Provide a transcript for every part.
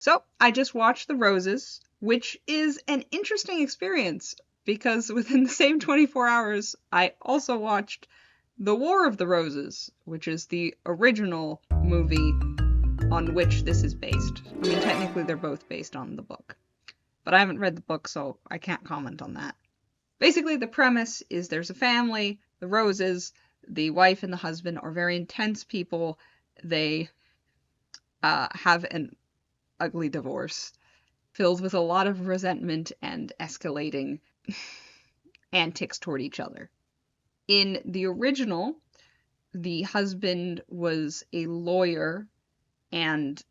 So I just watched The Roses, which is an interesting experience because within the same 24 hours, I also watched The War of the Roses, which is the original movie on which this is based. I mean, technically, they're both based on the book, but I haven't read the book, so I can't comment on that. Basically, the premise is there's a family, the Roses, the wife and the husband are very intense people. They have an ugly divorce filled with a lot of resentment and escalating antics toward each other. In the original, the husband was a lawyer and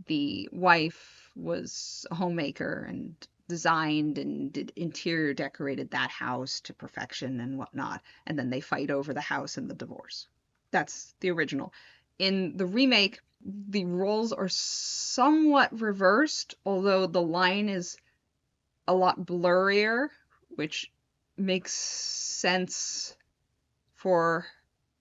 the wife was a homemaker and designed and did interior decorated that house to perfection and whatnot. And then they fight over the house and the divorce. That's the original. In the remake, the roles are somewhat reversed, although the line is a lot blurrier, which makes sense for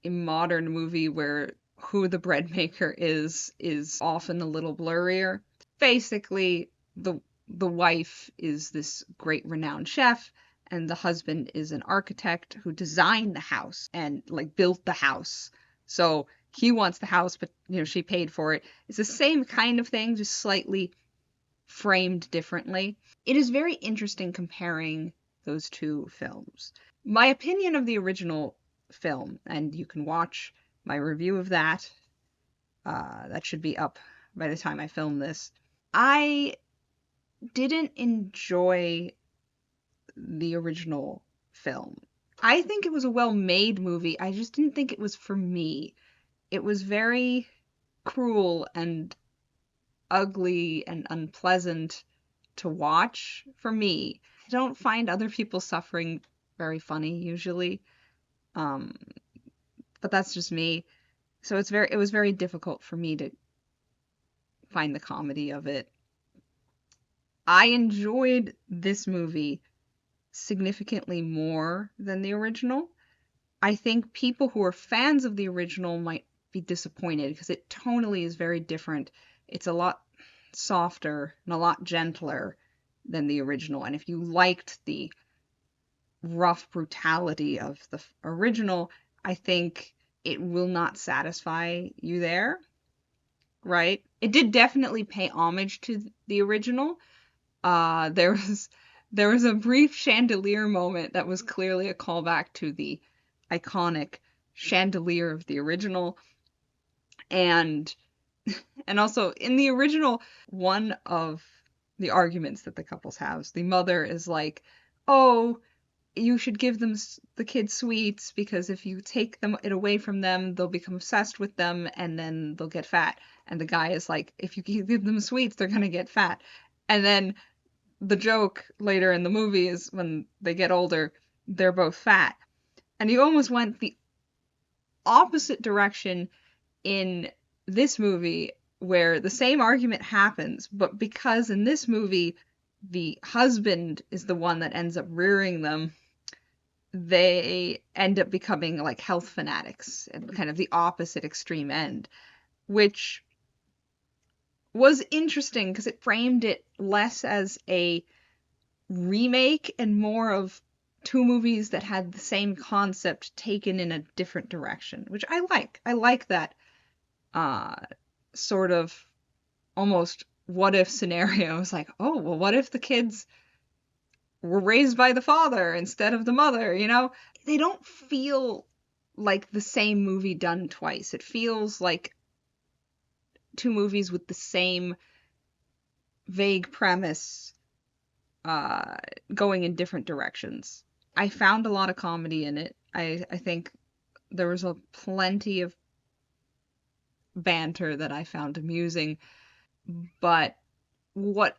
a modern movie where who the bread maker is often a little blurrier. Basically, the wife is this great renowned chef and the husband is an architect who designed the house and like built the house. So he wants the house, but she paid for it. It's the same kind of thing, just slightly framed differently. It is very interesting comparing those two films. My opinion of the original film, and you can watch my review of that. That should be up by the time I film this. I didn't enjoy the original film. I think it was a well-made movie. I just didn't think it was for me. It was very cruel and ugly and unpleasant to watch for me. I don't find other people suffering very funny usually. Um, but that's just me. So it was very difficult for me to find the comedy of it. I enjoyed this movie significantly more than the original. I think people who are fans of the original might be disappointed because it tonally is very different. It's a lot softer and a lot gentler than the original. And if you liked the rough brutality of the original, I think it will not satisfy you there, right? It did definitely pay homage to the original. There was a brief chandelier moment that was clearly a callback to the iconic chandelier of the original, and also in the original, one of the arguments that the couples have, the mother is like, "Oh, you should give them the kids sweets because if you take it away from them, they'll become obsessed with them and then they'll get fat." And the guy is like, "If you give them sweets, they're gonna get fat." And then the joke later in the movie is when they get older, they're both fat. And he almost went the opposite direction in this movie where the same argument happens, but because in this movie the husband is the one that ends up rearing them, they end up becoming like health fanatics and kind of the opposite extreme end, which was interesting because it framed it less as a remake and more of two movies that had the same concept taken in a different direction, which I like. I like that uh sort of almost what if scenarios like, oh, well, what if the kids were raised by the father instead of the mother, They don't feel like the same movie done twice. It feels like two movies with the same vague premise uh going in different directions. I found a lot of comedy in it. I think there was a plenty of banter that I found amusing, but what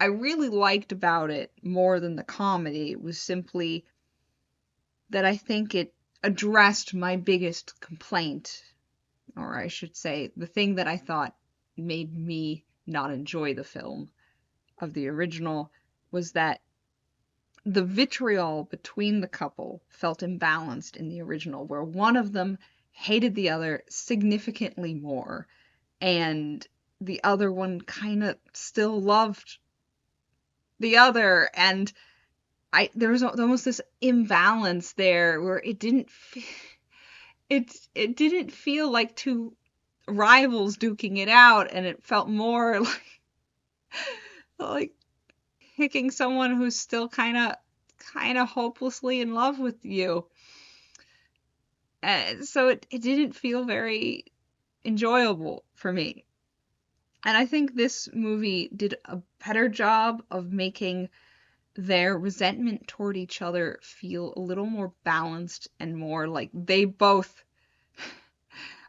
I really liked about it more than the comedy was simply that I think it addressed my biggest complaint, or I should say, the thing that I thought made me not enjoy the film of the original was that the vitriol between the couple felt imbalanced in the original, where one of them hated the other significantly more. And the other one kind of still loved the other, and there was almost this imbalance there where it didn't feel like two rivals duking it out, and it felt more like picking someone who's still kind of hopelessly in love with you. So it didn't feel very enjoyable for me. And I think this movie did a better job of making their resentment toward each other feel a little more balanced and more like they both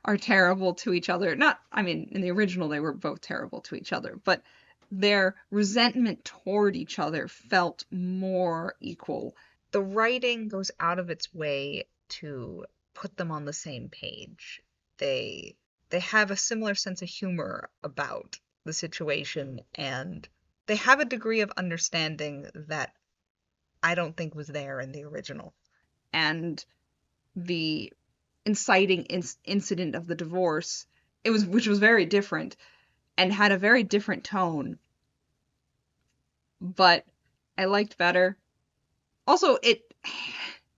are terrible to each other. Not, I mean, in the original they were both terrible to each other, but their resentment toward each other felt more equal. The writing goes out of its way to put them on the same page. They they have a similar sense of humor about the situation, and they have a degree of understanding that I don't think was there in the original. And the inciting incident of the divorce, which was very different and had a very different tone, but I liked better. Also,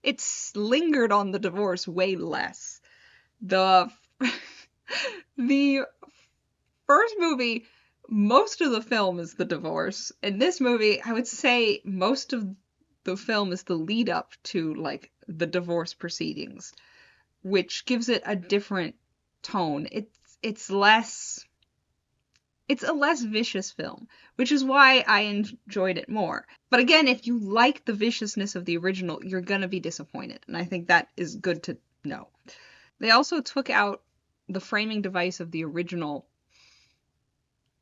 it's lingered on the divorce way less. The the first movie, most of the film is the divorce. In this movie, I would say most of the film is the lead up to like the divorce proceedings, which gives it a different tone. It's less it's a less vicious film, which is why I enjoyed it more. But again, if you like the viciousness of the original, you're gonna be disappointed, and I think that is good to know. They also took out the framing device of the original,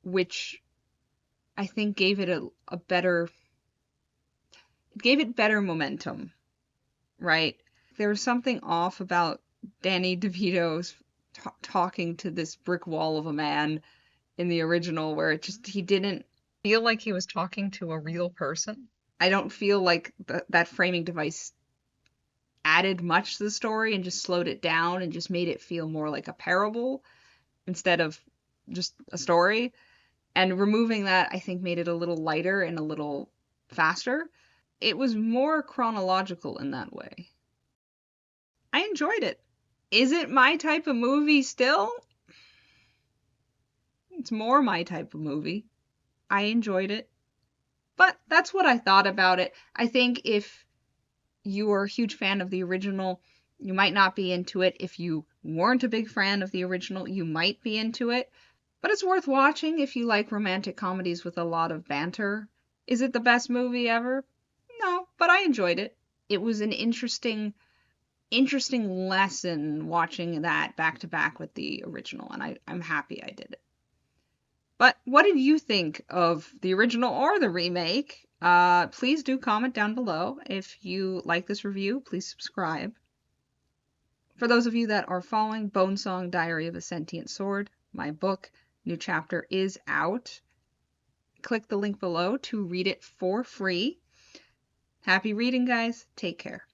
which I think gave it a better momentum, right? There was something off about Danny DeVito's talking to this brick wall of a man in the original, where he didn't feel like he was talking to a real person. I don't feel like that framing device added much to the story and just slowed it down and just made it feel more like a parable instead of just a story. And removing that, I think, made it a little lighter and a little faster. It was more chronological in that way. I enjoyed it. Is it my type of movie still? It's more my type of movie. I enjoyed it. But that's what I thought about it. I think if you are a huge fan of the original, you might not be into it. If you weren't a big fan of the original, you might be into it. But it's worth watching if you like romantic comedies with a lot of banter. Is it the best movie ever? No, but I enjoyed it. It was an interesting lesson watching that back to back with the original, and I'm happy I did it. But what did you think of the original or the remake? Please do comment down below. If you like this review, please subscribe. For those of you that are following Bonesong Diary of a Sentient Sword, my book, new chapter is out. Click the link below to read it for free. Happy reading, guys. Take care.